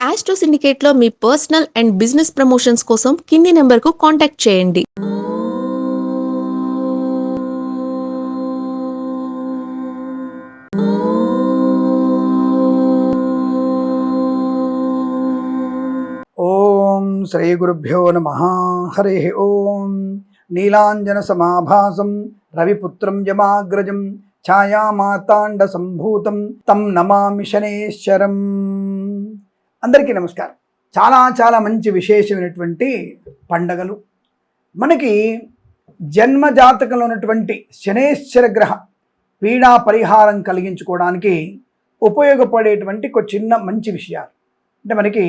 Astro సిండికేట్లో మీ personal and business promotions కోసం కింది నెంబర్కు కాంటాక్ట్ చేయండి. ఓం శ్రీ గురుభ్యో నమః. హరి ఓం. నీలాంజన సమాభాసం రవిపుత్రం యమాగ్రజం ఛాయామాతాండ సంభూతం తం నమామి శనేశ్వరం. అందరికీ నమస్కారం. చాలా మంచి విశేషమైనటువంటి పండగలు మనకి జన్మ జాతకంలో ఉన్నటువంటి శనేశ్వర గ్రహ పీడా పరిహారం కలిగించుకోవడానికి ఉపయోగపడేటువంటి ఒక చిన్న మంచి విషయాలు. అంటే మనకి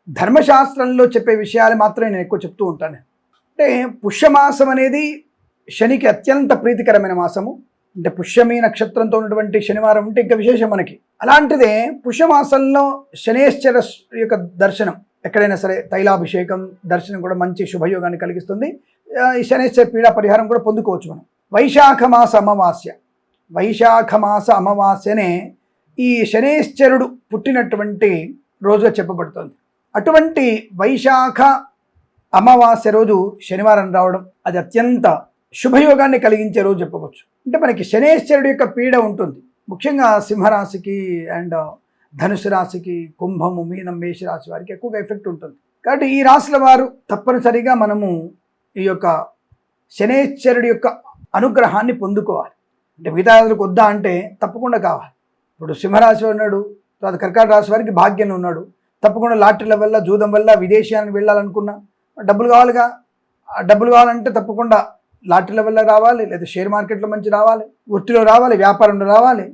ధర్మశాస్త్రంలో చెప్పే విషయాలు మాత్రమే నేను ఎక్కువ చెప్తూ ఉంటాను. అంటే పుష్యమాసం అనేది శనికి అత్యంత ప్రీతికరమైన మాసము. అంటే పుష్యమి నక్షత్రంతో ఉన్నటువంటి శనివారం ఉంటే ఇంకా విశేషం మనకి. అలాంటిదే పుష్యమాసంలో శనేశ్వర యొక్క దర్శనం ఎక్కడైనా సరే తైలాభిషేకం దర్శనం కూడా మంచి శుభయోగాన్ని కలిగిస్తుంది. ఈ శనేశ్వర పీడా పరిహారం కూడా పొందుకోవచ్చు మనం. వైశాఖ మాస అమావాస్యనే ఈ శనేశ్వరుడు పుట్టినటువంటి రోజుగా చెప్పబడుతుంది. అటువంటి వైశాఖ అమావాస్య రోజు శనివారం రావడం అది అత్యంత శుభయోగాన్ని కలిగించే రోజు చెప్పవచ్చు. అంటే మనకి శనేశ్వరుడు యొక్క పీడ ఉంటుంది. ముఖ్యంగా సింహరాశికి అండ్ ధనుసు రాశికి, కుంభము, మీనం, మేషరాశి వారికి ఎక్కువగా ఎఫెక్ట్ ఉంటుంది. కాబట్టి ఈ రాశుల వారు తప్పనిసరిగా మనము ఈ యొక్క శనేశ్వరుడి యొక్క అనుగ్రహాన్ని పొందుకోవాలి. అంటే మిగతా రాశులకు వద్దా అంటే తప్పకుండా కావాలి. ఇప్పుడు సింహరాశి ఉన్నాడు, తర్వాత కర్కాటక రాశి వారికి భాగ్యంలో ఉన్నాడు. తప్పకుండా లాటరీల వల్ల, జూదం వల్ల విదేశానికి వెళ్ళాలనుకున్నా డబ్బులు కావాలిగా. డబ్బులు కావాలంటే తప్పకుండా లాటరీల వల్ల రావాలి, లేదా షేర్ మార్కెట్లో మంచి రావాలి, వృత్తిలో రావాలి, వ్యాపారంలో రావాలి.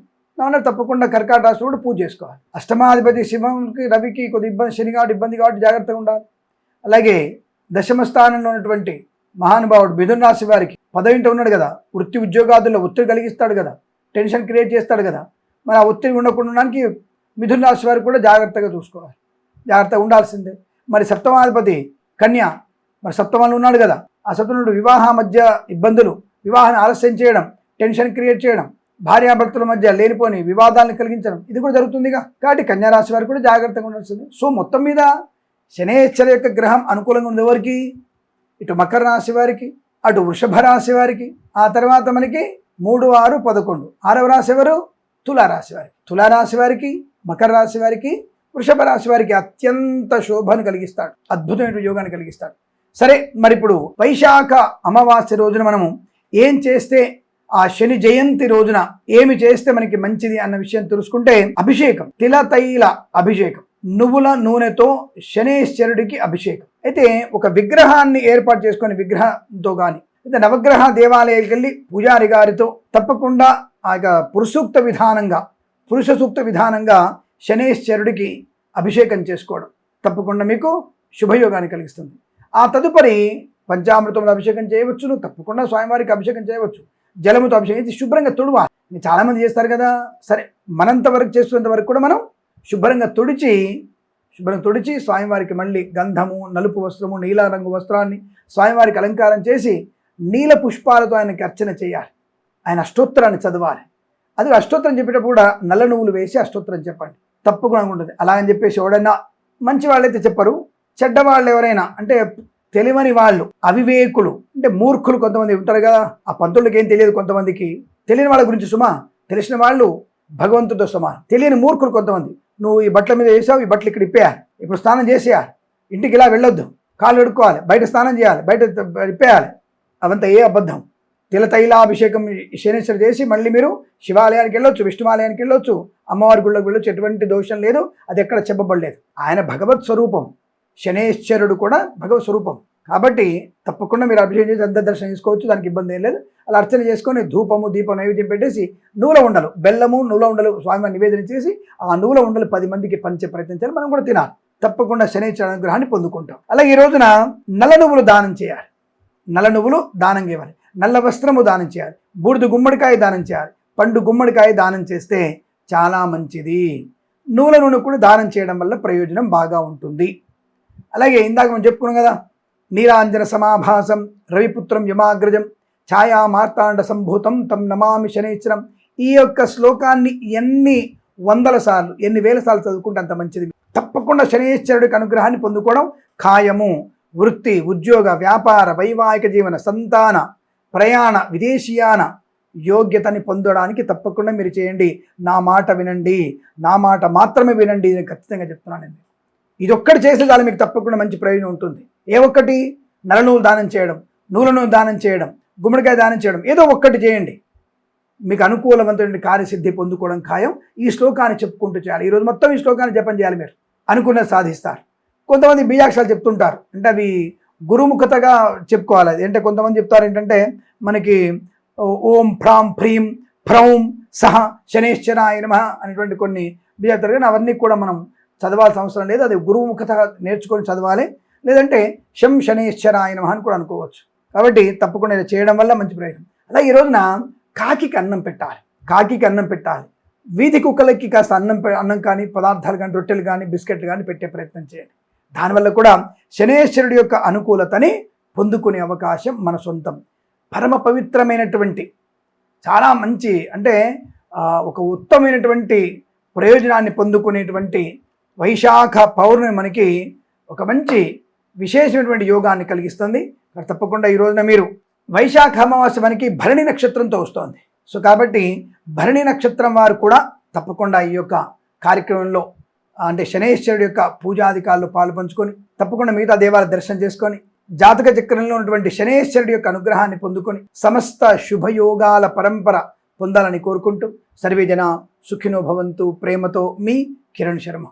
తప్పకుండా కర్కాటక రాశి కూడా పూజ చేసుకోవాలి. అష్టమాధిపతి శివునికి, రవికి కొద్ది ఇబ్బంది కాబట్టి జాగ్రత్తగా ఉండాలి. అలాగే దశమ స్థానంలో ఉన్నటువంటి మహానుభావుడు మిథున రాశి వారికి 10వ ఉన్నాడు కదా, వృత్తి ఉద్యోగాదుల్లో ఒత్తిడి కలిగిస్తాడు కదా, టెన్షన్ క్రియేట్ చేస్తాడు కదా. మరి ఆ ఒత్తిడి ఉండకుండా ఉండడానికి మిథున రాశి వారికి కూడా జాగ్రత్తగా చూసుకోవాలి, జాగ్రత్తగా ఉండాల్సిందే. మరి సప్తమాధిపతి కన్య, మరి సప్తమంలో ఉన్నాడు కదా, ఆ సప్తముడు వివాహ మధ్య ఇబ్బందులు, వివాహాన్ని ఆలస్యం చేయడం, టెన్షన్ క్రియేట్ చేయడం, భార్యాభర్తల మధ్య లేనిపోని వివాదాలను కలిగించడం, ఇది కూడా జరుగుతుందిగా. కాబట్టి కన్యారాశి వారికి కూడా జాగ్రత్తగా ఉండాల్సింది. సో మొత్తం మీద శనేశ్వర యొక్క గ్రహం అనుకూలంగా ఉంది ఎవరికి? ఇటు మకర రాశి వారికి, అటు వృషభ రాశి వారికి, ఆ తర్వాత మనకి 3, 6, 11 6వ రాశి ఎవరు? తులారాశి వారికి. తులారాశి వారికి, మకర రాశి వారికి, వృషభ రాశి వారికి అత్యంత శోభను కలిగిస్తాడు, అద్భుతమైన యోగాన్ని కలిగిస్తాడు. సరే, మరి ఇప్పుడు వైశాఖ అమావాస్య రోజున మనము ఏం చేస్తే, ఆ శని జయంతి రోజున ఏమి చేస్తే మనకి మంచిది అన్న విషయం తెలుసుకుంటే, అభిషేకం, తిలతైల అభిషేకం, నువ్వుల నూనెతో శనేశ్వరుడికి అభిషేకం. అయితే ఒక విగ్రహాన్ని ఏర్పాటు చేసుకొని విగ్రహంతో కానీ, అయితే నవగ్రహ దేవాలయానికి వెళ్ళి పూజారి గారితో తప్పకుండా ఆ యొక్క పురుష సూక్త విధానంగా శనేశ్వరుడికి అభిషేకం చేసుకోవడం తప్పకుండా మీకు శుభయోగాన్ని కలిగిస్తుంది. ఆ తదుపరి పంచామృతంలో అభిషేకం చేయవచ్చును, తప్పకుండా స్వామివారికి అభిషేకం చేయవచ్చు. జలముతో అభిషేకం శుభ్రంగా తుడవాలి. చాలామంది చేస్తారు కదా, సరే మనంత వరకు చేస్తున్నంత వరకు కూడా మనం శుభ్రంగా తుడిచి స్వామివారికి మళ్ళీ గంధము, నలుపు వస్త్రము, నీల రంగు వస్త్రాన్ని స్వామివారికి అలంకారం చేసి నీల పుష్పాలతో ఆయనకి అర్చన చేయాలి. ఆయన అష్టోత్తరాన్ని చదవాలి. అది అష్టోత్తరం చెప్పేటప్పుడు కూడా నల్ల నువ్వులు వేసి అష్టోత్తరం చెప్పండి, తప్పకుండా ఉంటుంది. అలా అని చెప్పేసి ఎవడైనా మంచి వాళ్ళైతే చెప్పరు, చెడ్డవాళ్ళు ఎవరైనా అంటే తెలియని వాళ్ళు, అవివేకులు అంటే మూర్ఖులు కొంతమంది ఉంటారు కదా, ఆ పంతులకి ఏం తెలియదు కొంతమందికి. తెలియని వాళ్ళ గురించి సుమా, తెలిసిన వాళ్ళు భగవంతుడితో సమానం. తెలియని మూర్ఖులు కొంతమంది, నువ్వు ఈ బట్టల మీద వేసావు, ఈ బట్టలు ఇక్కడ ఇప్పేయాలి, ఇప్పుడు స్నానం చేసేయాలి, ఇంటికి ఇలా వెళ్ళొద్దు, కాళ్ళు కడుక్కోవాలి, బయట స్నానం చేయాలి, బయట ఇప్పేయాలి, అవంతా ఏ అబద్ధం. తిలతైలాభిషేకం శనేశ్వరు చేసి మళ్ళీ మీరు శివాలయానికి వెళ్ళొచ్చు, విష్ణువాలయానికి వెళ్ళొచ్చు, అమ్మవారి గుళ్ళకి వెళ్ళొచ్చు, ఎటువంటి దోషం లేదు. అది ఎక్కడ చెప్పబడలేదు. ఆయన భగవత్ స్వరూపం, శనేశ్వరుడు కూడా భగవత్ స్వరూపం. కాబట్టి తప్పకుండా మీరు అభిషేకం చేసి అంత దర్శనం చేసుకోవచ్చు, దానికి ఇబ్బంది ఏం లేదు. అలా అర్చన చేసుకొని ధూపము, దీపం, నైవేద్యం పెట్టేసి నూల ఉండలు, బెల్లము, నూల ఉండలు స్వామివారి నివేదన చేసి ఆ నూల ఉండలు 10 మందికి పంచే ప్రయత్నం చేయాలి. మనం కూడా తినాలి. తప్పకుండా శనేశ్వర అనుగ్రహాన్ని పొందుకుంటాం. అలాగే ఈ రోజున నల్ల నువ్వులు దానం చేయాలి, నల్ల నువ్వులు దానం చేయాలి, నల్ల వస్త్రము దానం చేయాలి, బూడిద గుమ్మడికాయ దానం చేయాలి, పండు గుమ్మడికాయ దానం చేస్తే చాలా మంచిది. నువ్వుల నూనె కూడా దానం చేయడం వల్ల ప్రయోజనం బాగా ఉంటుంది. అలాగే ఇందాక మనం చెప్పుకున్నాం కదా, నీలాంజన సమాభాసం రవిపుత్రం యమాగ్రజం ఛాయా మార్తాండ సంభూతం తం నమామి శనేశ్వరం. ఈ యొక్క శ్లోకాన్ని ఎన్ని వందల సార్లు, ఎన్ని వేల సార్లు చదువుకుంటే అంత మంచిది. తప్పకుండా శనీశ్వరుడికి అనుగ్రహాన్ని పొందుకోవడం ఖాయము. వృత్తి, ఉద్యోగ, వ్యాపార, వైవాహిక జీవన, సంతాన, ప్రయాణ, విదేశీయాన యోగ్యతని పొందడానికి తప్పకుండా మీరు చేయండి. నా మాట వినండి, నా మాట మాత్రమే వినండి, నేను ఖచ్చితంగా చెప్తున్నానండి. ఇది ఒక్కటి చేసే చాలు మీకు తప్పకుండా మంచి ప్రయోజనం ఉంటుంది. ఏ ఒక్కటి? నల్ల నువ్వులు దానం చేయడం, నూనె నూనె దానం చేయడం, గుమ్మడికాయ దానం చేయడం, ఏదో ఒక్కటి చేయండి. మీకు అనుకూలవంతమైన కార్యసిద్ధి పొందుకోవడం ఖాయం. ఈ శ్లోకాన్ని చెప్పుకుంటూ చేయాలి. ఈరోజు మొత్తం ఈ శ్లోకాన్ని జపం చేయాలి. మీరు అనుకున్నది సాధిస్తారు. కొంతమంది బీజాక్షరాలు చెప్తుంటారు, అంటే అవి గురుముఖతగా చెప్పుకోవాలి. అది అంటే కొంతమంది చెప్తారు ఏంటంటే మనకి ఓం ఫ్రాం హ్రీం ఫ్రౌం సహ శనేశ్వరాయ నమః అనేటువంటి కొన్ని బీజాక్షరాలు, కానీ అవన్నీ కూడా మనం చదవాల్సిన అవసరం లేదు. అది గురుముఖత నేర్చుకొని చదవాలి. లేదంటే శం శనేశ్వరాయ నమః అని కూడా అనుకోవచ్చు. కాబట్టి తప్పకుండా ఇలా చేయడం వల్ల మంచి ప్రయోజనం. అలాగే ఈ రోజున కాకికి అన్నం పెట్టాలి. కాకికి అన్నం పెట్టాలి. వీధి కుక్కలకి కాస్త అన్నం కానీ, పదార్థాలు కానీ, రొట్టెలు కానీ, బిస్కెట్లు కానీ పెట్టే ప్రయత్నం చేయండి. దానివల్ల కూడా శనేశ్వరుడి యొక్క అనుకూలతని పొందుకునే అవకాశం మన సొంతం. పరమ పవిత్రమైనటువంటి చాలా మంచి, అంటే ఒక ఉత్తమమైనటువంటి ప్రయోజనాన్ని పొందుకునేటువంటి వైశాఖ పౌర్ణమి మనకి ఒక మంచి విశేషమైనటువంటి యోగాన్ని కలిగిస్తుంది. తప్పకుండా ఈ రోజున మీరు వైశాఖ అమావాస్య మనకి భరణి నక్షత్రంతో వస్తోంది. సో కాబట్టి భరణి నక్షత్రం వారు కూడా తప్పకుండా ఈ యొక్క కార్యక్రమంలో, అంటే శనేశ్వరుడి యొక్క పూజాధికారులు పాల్పంచుకొని తప్పకుండా మిగతా దేవాలయ దర్శనం చేసుకొని జాతక చక్రంలో ఉన్నటువంటి శనేశ్వరుడి యొక్క అనుగ్రహాన్ని పొందుకొని సమస్త శుభయోగాల పరంపర పొందాలని కోరుకుంటూ సర్వే జన సుఖినో భవంతు. ప్రేమతో మీ కిరణ్ శర్మ.